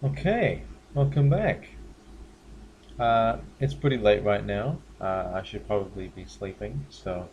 Okay, welcome back. It's pretty late right now. I should probably be sleeping, so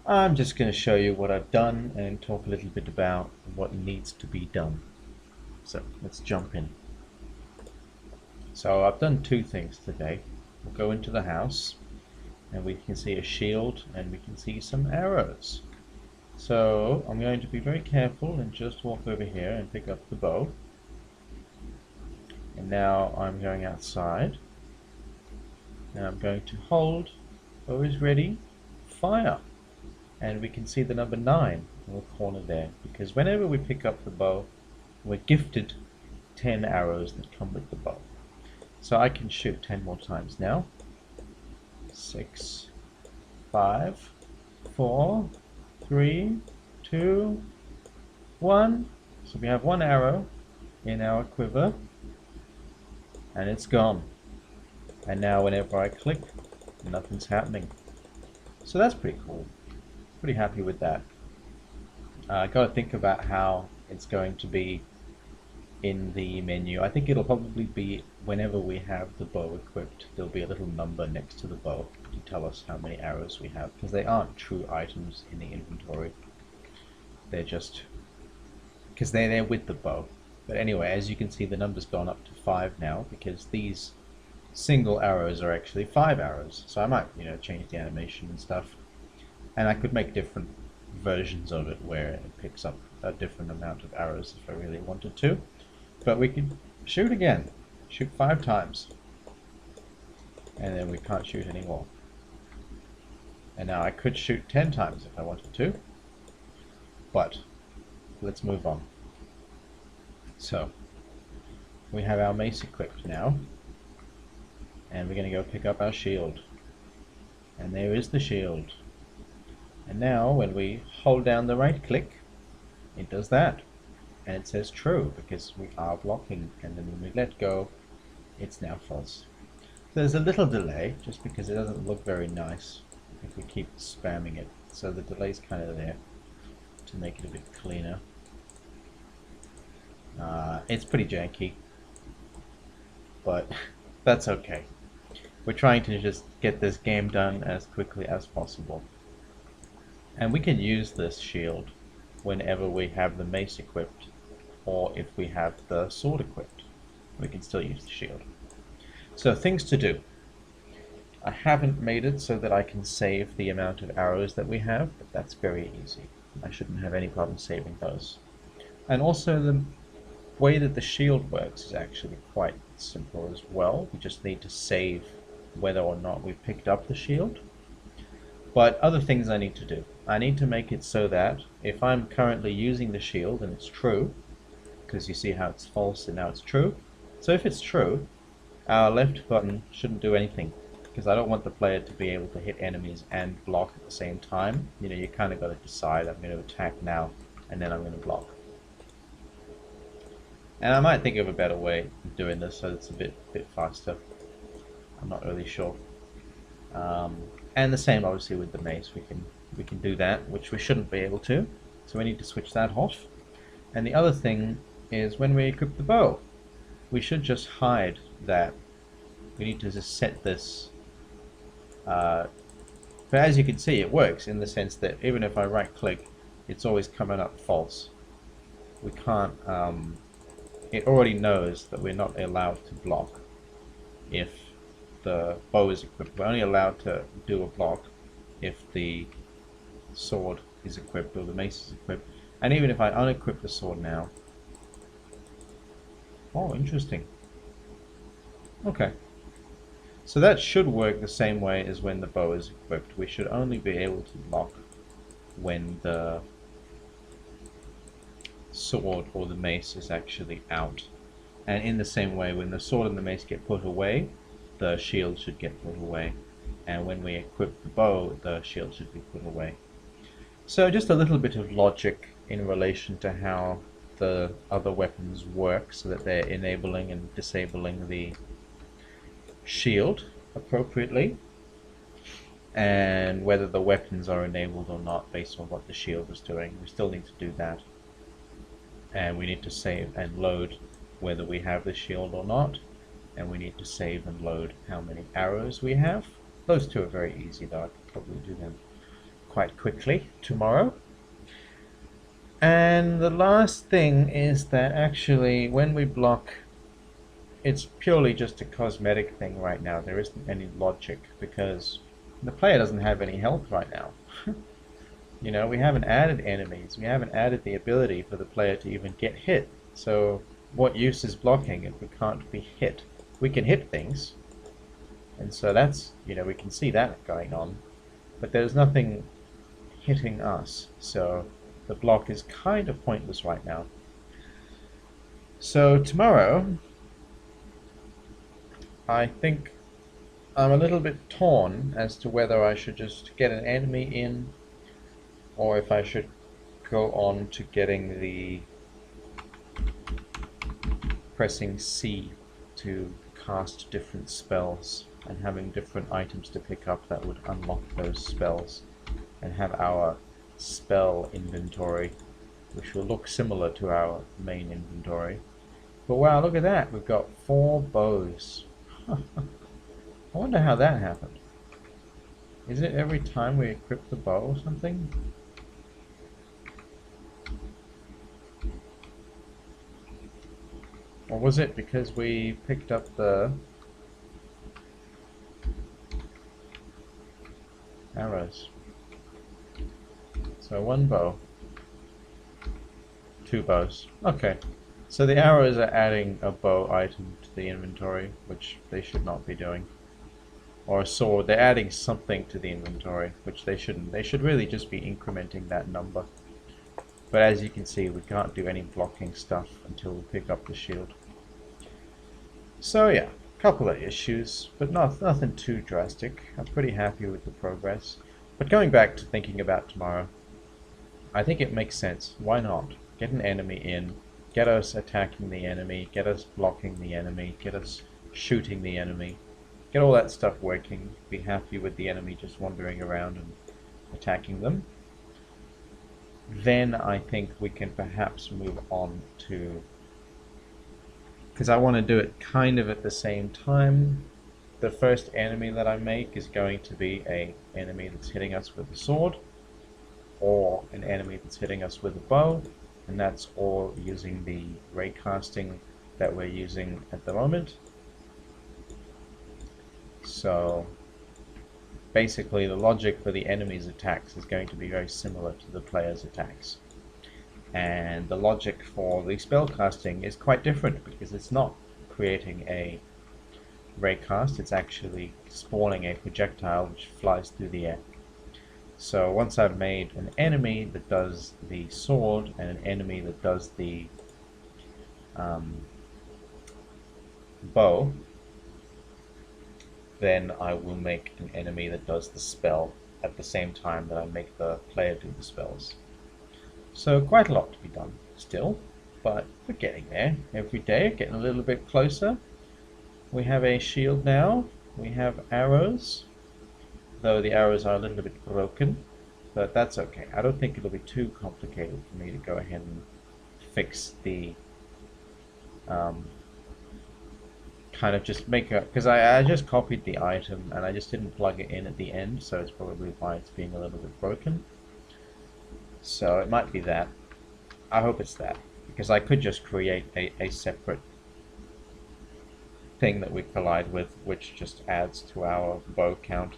I'm just going to show you what I've done and talk a little bit about what needs to be done. So let's jump in. So I've done two things today. We'll go into the house and we can see a shield and we can see some arrows. So I'm going to be very careful and just walk over here and pick up the bow. And now I'm going outside. And I'm going to hold, bow is ready, fire. And we can see the number 9 in the corner there, because whenever we pick up the bow, we're gifted 10 arrows that come with the bow. So I can shoot 10 more times now. 6, 5, 4, 3, 2, 1. So we have one arrow in our quiver, and it's gone. And now whenever I click, nothing's happening. So that's pretty cool. Pretty happy with that. Got to think about how it's going to be in the menu. I think it'll probably be whenever we have the bow equipped, there'll be a little number next to the bow to tell us how many arrows we have, because they aren't true items in the inventory. They're just because they're there with the bow. But anyway, as you can see, the number's gone up to 5 now, because these single arrows are actually 5 arrows. So I might, change the animation and stuff. And I could make different versions of it where it picks up a different amount of arrows if I really wanted to. But we could shoot again. Shoot 5 times. And then we can't shoot anymore. And now I could shoot 10 times if I wanted to. But let's move on. So we have our mace equipped now. And we're going to go pick up our shield. And there is the shield. And now when we hold down the right click, it does that. And it says true because we are blocking, and then when we let go, it's now false. So there's a little delay just because it doesn't look very nice if we keep spamming it. So the delay's kind of there to make it a bit cleaner. It's pretty janky, but that's okay. We're trying to just get this game done as quickly as possible. And we can use this shield whenever we have the mace equipped, or if we have the sword equipped, we can still use the shield. So things to do. I haven't made it so that I can save the amount of arrows that we have, but that's very easy. I shouldn't have any problem saving those. And also the way that the shield works is actually quite simple as well. We just need to save whether or not we picked up the shield. But other things I need to do. I need to make it so that if I'm currently using the shield and it's true, because you see how it's false and now it's true. So if it's true, our left button shouldn't do anything, because I don't want the player to be able to hit enemies and block at the same time. You kind of got to decide, I'm going to attack now and then I'm going to block. And I might think of a better way of doing this so it's a bit faster. I'm not really sure. And the same obviously with the mace, we can do that, which we shouldn't be able to. So we need to switch that off. And the other thing is when we equip the bow, we should just hide that. We need to just set this. But as you can see, it works in the sense that even if I right click, it's always coming up false. We can't, it already knows that we're not allowed to block if the bow is equipped. We're only allowed to do a block if the sword is equipped or the mace is equipped. And even if I unequip the sword now... Oh, interesting. Okay. So that should work the same way as when the bow is equipped. We should only be able to block when the sword or the mace is actually out. And in the same way, when the sword and the mace get put away, the shield should get put away. And when we equip the bow, the shield should be put away. So just a little bit of logic in relation to how the other weapons work so that they're enabling and disabling the shield appropriately, and whether the weapons are enabled or not based on what the shield is doing. We still need to do that, and we need to save and load whether we have the shield or not, and we need to save and load how many arrows we have. Those two are very easy though, I could probably do them quite quickly tomorrow. And the last thing is that actually when we block, it's purely just a cosmetic thing right now. There isn't any logic because the player doesn't have any health right now. You know, we haven't added enemies. We haven't added the ability for the player to even get hit. So what use is blocking if we can't be hit? We can hit things. And so that's, you know, we can see that going on. But there's nothing hitting us. So the block is kind of pointless right now. So tomorrow, I think I'm a little bit torn as to whether I should just get an enemy in or if I should go on to getting the pressing C to cast different spells and having different items to pick up that would unlock those spells and have our spell inventory, which will look similar to our main inventory. But wow, look at that, we've got 4 bows. I wonder how that happened. Is it every time we equip the bow or something? Or was it because we picked up the arrows? So 1 bow, 2 bows. Okay. So the arrows are adding a bow item to the inventory, which they should not be doing. Or a sword, they're adding something to the inventory, which they shouldn't. They should really just be incrementing that number. But as you can see, we can't do any blocking stuff until we pick up the shield. So yeah, a couple of issues, but nothing too drastic. I'm pretty happy with the progress. But going back to thinking about tomorrow, I think it makes sense. Why not? Get an enemy in, get us attacking the enemy, get us blocking the enemy, get us shooting the enemy, get all that stuff working, be happy with the enemy just wandering around and attacking them. Then I think we can perhaps move on to, because I want to do it kind of at the same time. The first enemy that I make is going to be an enemy that's hitting us with a sword, or an enemy that's hitting us with a bow, and that's all using the ray casting that we're using at the moment. So basically the logic for the enemy's attacks is going to be very similar to the player's attacks. And the logic for the spell casting is quite different because it's not creating a ray cast, it's actually spawning a projectile which flies through the air. So once I've made an enemy that does the sword and an enemy that does the bow, then I will make an enemy that does the spell at the same time that I make the player do the spells. So quite a lot to be done still, but we're getting there every day, getting a little bit closer. We have a shield now, we have arrows, though the arrows are a little bit broken, but that's okay. I don't think it'll be too complicated for me to go ahead and fix the kind of just make a, because I just copied the item and I just didn't plug it in at the end, so it's probably why it's being a little bit broken. So it might be that. I hope it's that, because I could just create a separate thing that we collide with, which just adds to our bow count.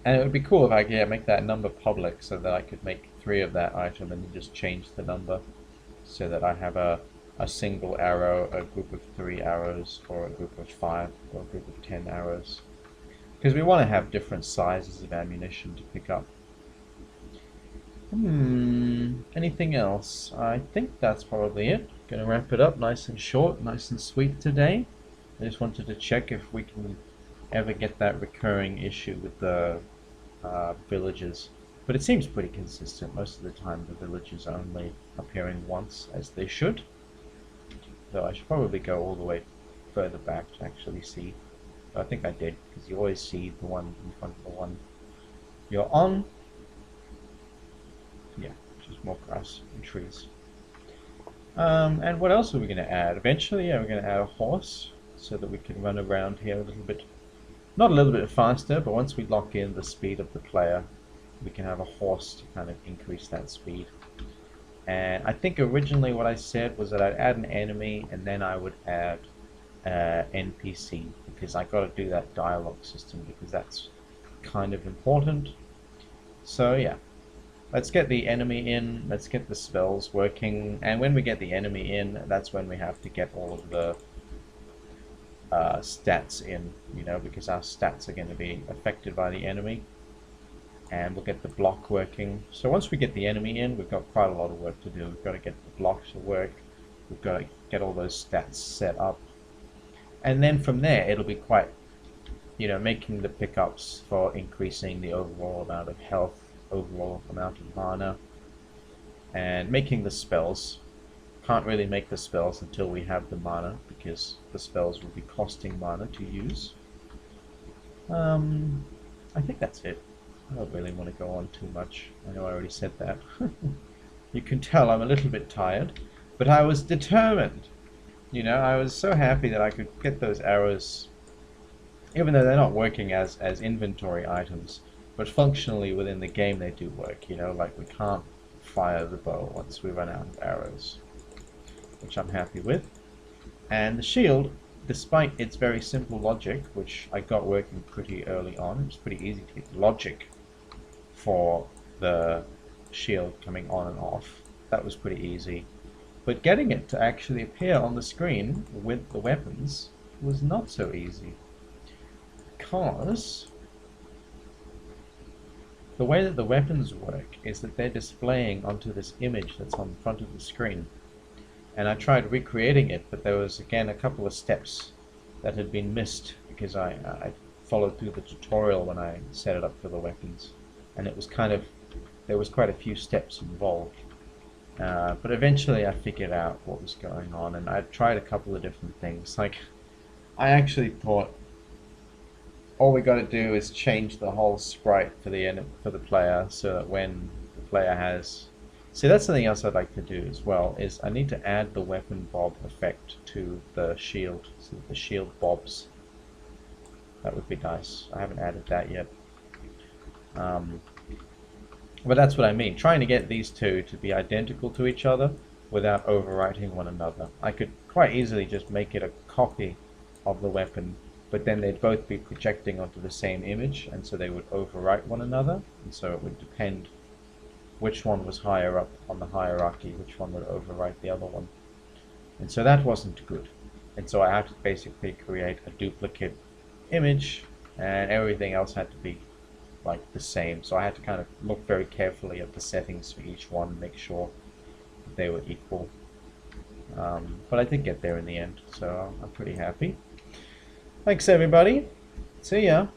And it would be cool if I could make that number public so that I could make 3 of that item and just change the number so that I have a single arrow, a group of 3 arrows, or a group of 5, or a group of 10 arrows. Because we want to have different sizes of ammunition to pick up. Anything else? I think that's probably it. Gonna wrap it up nice and short, nice and sweet today. I just wanted to check if we can ever get that recurring issue with the villages. But it seems pretty consistent. Most of the time the villages are only appearing once, as they should. Though I should probably go all the way further back to actually see. But I think I did, because you always see the one in front of the one you're on. Yeah, just more grass and trees. And what else are we going to add? Eventually, yeah, we're going to add a horse so that we can run around here a little bit, not a little bit faster, but once we lock in the speed of the player, we can have a horse to kind of increase that speed. And I think originally what I said was that I'd add an enemy and then I would add NPC, because I got to do that dialogue system because that's kind of important. So yeah, let's get the enemy in, let's get the spells working, and when we get the enemy in, that's when we have to get all of the stats in, you know, because our stats are going to be affected by the enemy. And we'll get the block working. So once we get the enemy in, we've got quite a lot of work to do. We've got to get the block to work, we've got to get all those stats set up, and then from there it'll be quite, you know, making the pickups for increasing the overall amount of health, overall amount of mana, and making the spells. Can't really make the spells until we have the mana, because the spells will be costing mana to use. I think that's it. I don't really want to go on too much. I know I already said that. You can tell I'm a little bit tired, but I was determined. You know, I was so happy that I could get those arrows, even though they're not working as inventory items, but functionally within the game they do work. You know, like we can't fire the bow once we run out of arrows, which I'm happy with. And the shield, despite its very simple logic, which I got working pretty early on, it was pretty easy to get the logic for the shield coming on and off. That was pretty easy. But getting it to actually appear on the screen with the weapons was not so easy. Because the way that the weapons work is that they're displaying onto this image that's on the front of the screen. And I tried recreating it, but there was again a couple of steps that had been missed because I followed through the tutorial when I set it up for the weapons. And it was kind of, there was quite a few steps involved. But eventually I figured out what was going on, and I tried a couple of different things. Like, I actually thought all we got to do is change the whole sprite for the player, so that when the player has... See, that's something else I'd like to do as well, is I need to add the weapon bob effect to the shield, so that the shield bobs. That would be nice. I haven't added that yet. But that's what I mean, trying to get these two to be identical to each other without overwriting one another. I could quite easily just make it a copy of the weapon, but then they'd both be projecting onto the same image, and so they would overwrite one another, and so it would depend which one was higher up on the hierarchy, which one would overwrite the other one. And so that wasn't good. And so I had to basically create a duplicate image, and everything else had to be like the same. So I had to kind of look very carefully at the settings for each one and make sure that they were equal. But I did get there in the end, so I'm pretty happy. Thanks everybody. See ya.